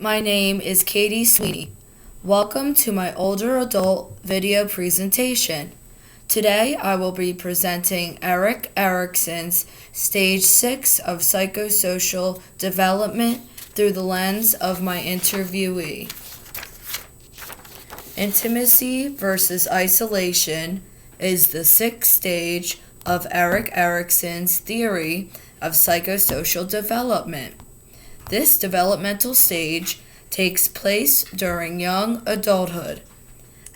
My name is Katie Sweeney. Welcome to my older adult video presentation. Today I will be presenting Erik Erikson's Stage 6 of Psychosocial Development through the lens of my interviewee. Intimacy versus isolation is the sixth stage of Erik Erikson's theory of psychosocial development. This developmental stage takes place during young adulthood.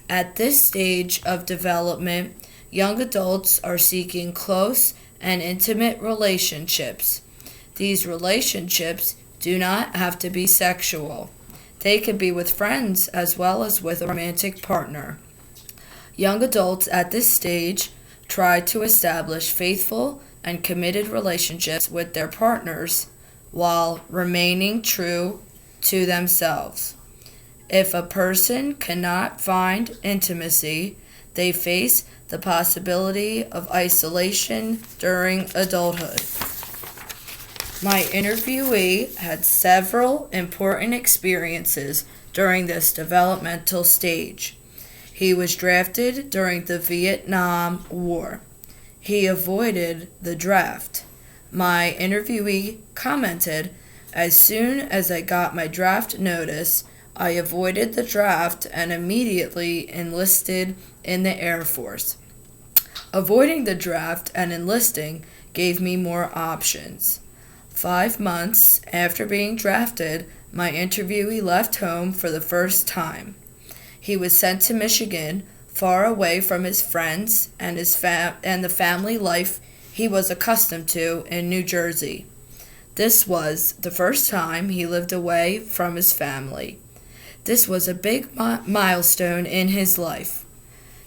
At this stage of development, young adults are seeking close and intimate relationships. These relationships do not have to be sexual. They can be with friends as well as with a romantic partner. Young adults at this stage try to establish faithful and committed relationships with their partners while remaining true to themselves. If a person cannot find intimacy, they face the possibility of isolation during adulthood. My interviewee had several important experiences during this developmental stage. He was drafted during the Vietnam War. He avoided the draft. My interviewee commented, "As soon as I got my draft notice, I avoided the draft and immediately enlisted in the Air Force. Avoiding the draft and enlisting gave me more options." 5 months after being drafted, my interviewee left home for the first time. He was sent to Michigan, far away from his friends and the family life he was accustomed to in New Jersey. This was the first time he lived away from his family. This was a big milestone in his life.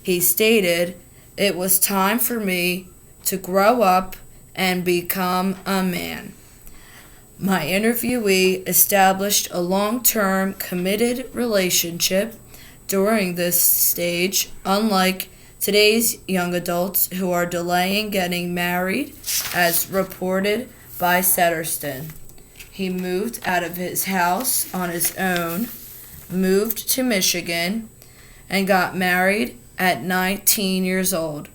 He stated, "It was time for me to grow up and become a man." My interviewee established a long-term committed relationship during this stage, unlike today's young adults who are delaying getting married, as reported by Setterston. He moved out of his house on his own, moved to Michigan, and got married at 19 years old.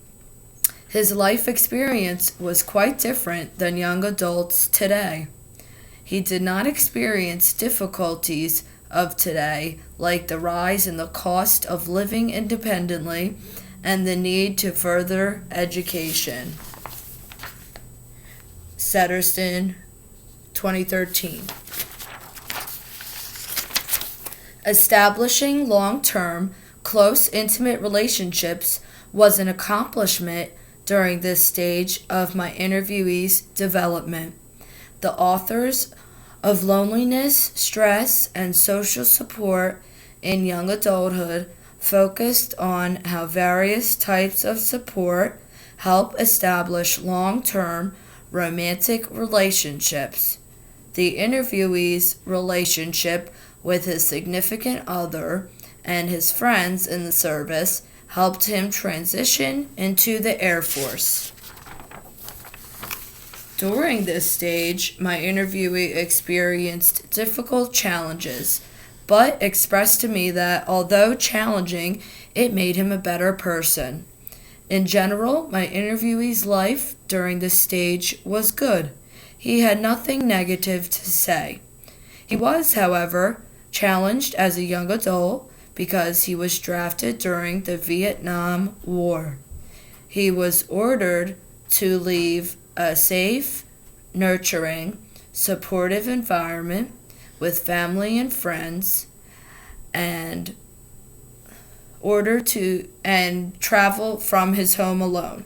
His life experience was quite different than young adults today. He did not experience difficulties of today, like the rise in the cost of living independently and the need to further education. Setterston, 2013. Establishing long-term, close, intimate relationships was an accomplishment during this stage of my interviewee's development. The authors of Loneliness, Stress, and Social Support in Young Adulthood focused on how various types of support help establish long-term romantic relationships. The interviewee's relationship with his significant other and his friends in the service helped him transition into the Air Force. During this stage, my interviewee experienced difficult challenges, but expressed to me that although challenging, it made him a better person. In general, my interviewee's life during this stage was good. He had nothing negative to say. He was, however, challenged as a young adult because he was drafted during the Vietnam War. He was ordered to leave a safe, nurturing, supportive environment with family and friends and travel from his home alone.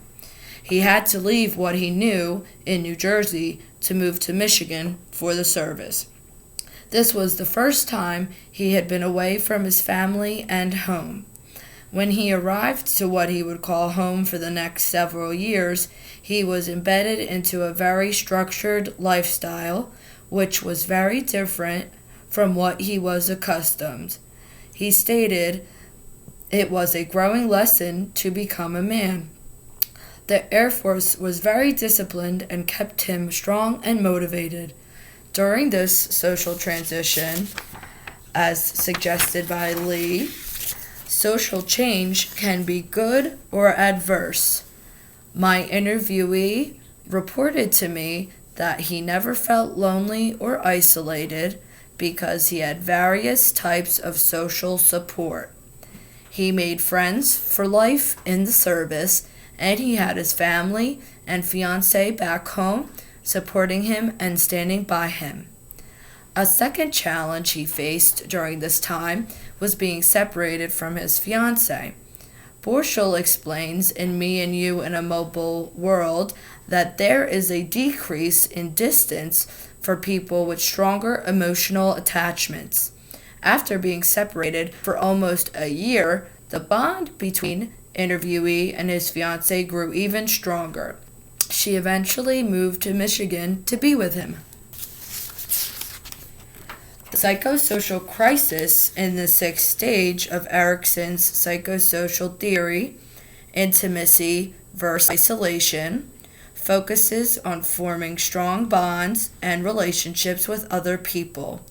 He had to leave what he knew in New Jersey to move to Michigan for the service. This was the first time he had been away from his family and home. When he arrived to what he would call home for the next several years, he was embedded into a very structured lifestyle, which was very different from what he was accustomed. He stated, "It was a growing lesson to become a man." The Air Force was very disciplined and kept him strong and motivated. During this social transition, as suggested by Lee. Social change can be good or adverse. My interviewee reported to me that he never felt lonely or isolated because he had various types of social support. He made friends for life in the service, and he had his family and fiancé back home supporting him and standing by him. A second challenge he faced during this time was being separated from his fiancé. Borschel explains in Me and You in a Mobile World that there is a decrease in distance for people with stronger emotional attachments. After being separated for almost a year, the bond between interviewee and his fiancée grew even stronger. She eventually moved to Michigan to be with him. The psychosocial crisis in the sixth stage of Erikson's psychosocial theory, intimacy versus isolation, focuses on forming strong bonds and relationships with other people.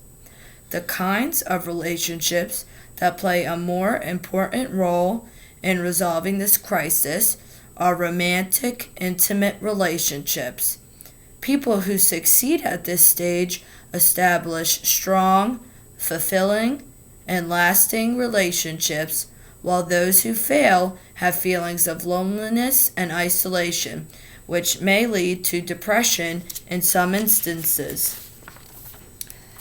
The kinds of relationships that play a more important role in resolving this crisis are romantic, intimate relationships. People who succeed at this stage establish strong, fulfilling, and lasting relationships, while those who fail have feelings of loneliness and isolation, which may lead to depression in some instances.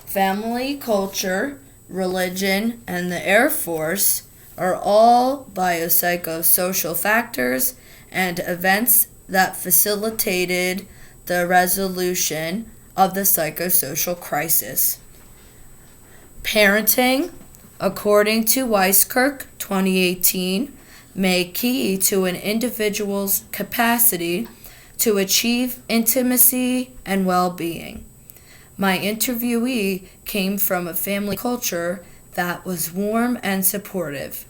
Family, culture, religion, and the Air Force are all biopsychosocial factors and events that facilitated the resolution of the psychosocial crisis. Parenting, according to Weiskirch 2018, may key to an individual's capacity to achieve intimacy and well-being. My interviewee came from a family culture that was warm and supportive.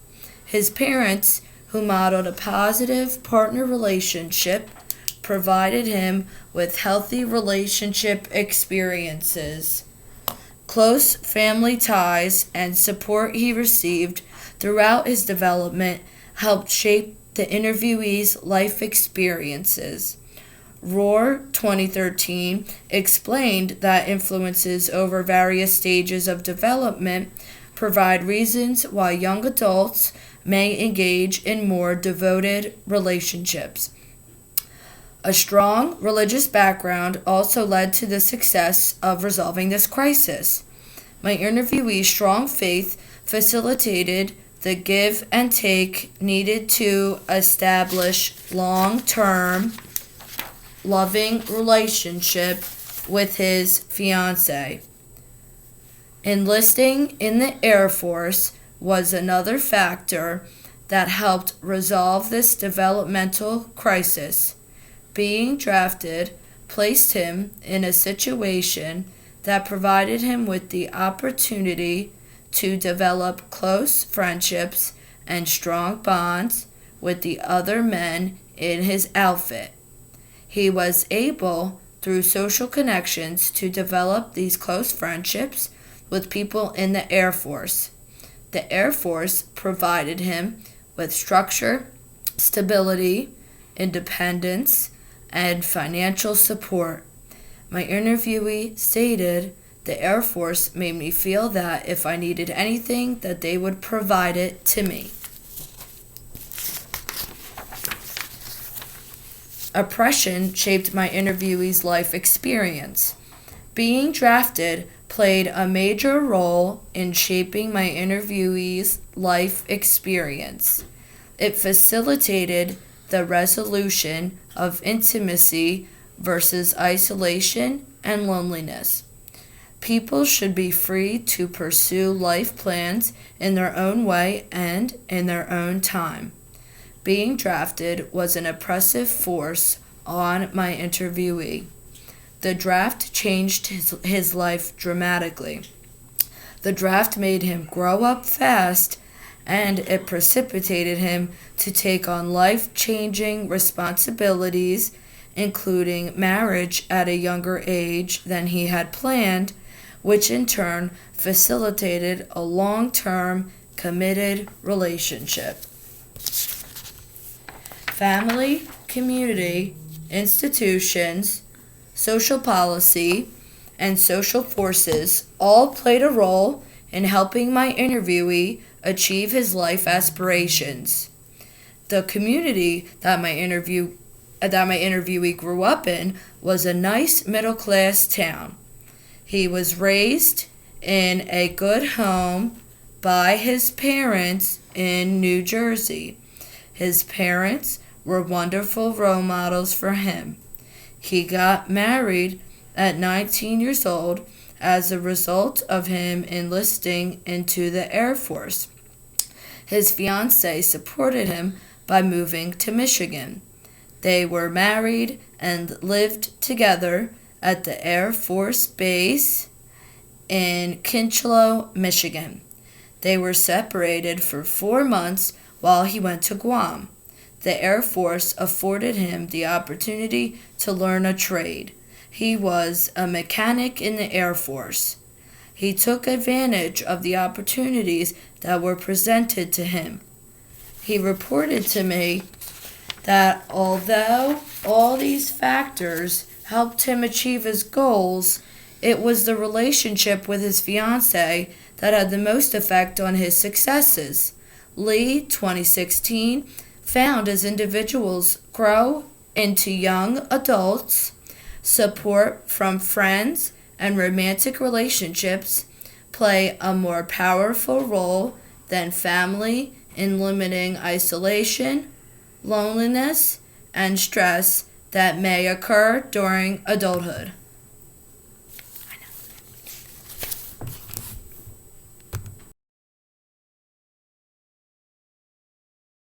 His parents, who modeled a positive partner relationship, provided him with healthy relationship experiences. Close family ties and support he received throughout his development helped shape the interviewee's life experiences. Rohr 2013 explained that influences over various stages of development provide reasons why young adults may engage in more devoted relationships. A strong religious background also led to the success of resolving this crisis. My interviewee's strong faith facilitated the give and take needed to establish long-term, loving relationship with his fiancée. Enlisting in the Air Force was another factor that helped resolve this developmental crisis. Being drafted placed him in a situation that provided him with the opportunity to develop close friendships and strong bonds with the other men in his outfit. He was able, through social connections, to develop these close friendships with people in the Air Force. The Air Force provided him with structure, stability, independence, and financial support. My interviewee stated, "The Air Force made me feel that if I needed anything, that they would provide it to me." Oppression shaped my interviewee's life experience. Being drafted played a major role in shaping my interviewee's life experience. It facilitated the resolution of intimacy versus isolation and loneliness. People should be free to pursue life plans in their own way and in their own time. Being drafted was an oppressive force on my interviewee. The draft changed his life dramatically. The draft made him grow up fast, and it precipitated him to take on life-changing responsibilities, including marriage at a younger age than he had planned, which in turn facilitated a long-term, committed relationship. Family, community, institutions, social policy, and social forces all played a role in helping my interviewee achieve his life aspirations. The community that my interviewee grew up in was a nice middle-class town. He was raised in a good home by his parents in New Jersey. His parents were wonderful role models for him. He got married at 19 years old as a result of him enlisting into the Air Force. His fiancée supported him by moving to Michigan. They were married and lived together at the Air Force Base in Kinchlow, Michigan. They were separated for 4 months while he went to Guam. The Air Force afforded him the opportunity to learn a trade. He was a mechanic in the Air Force. He took advantage of the opportunities that were presented to him. He reported to me that although all these factors helped him achieve his goals, it was the relationship with his fiancée that had the most effect on his successes. Lee, 2016, found as individuals grow into young adults, support from friends and romantic relationships play a more powerful role than family in limiting isolation, loneliness, and stress that may occur during adulthood.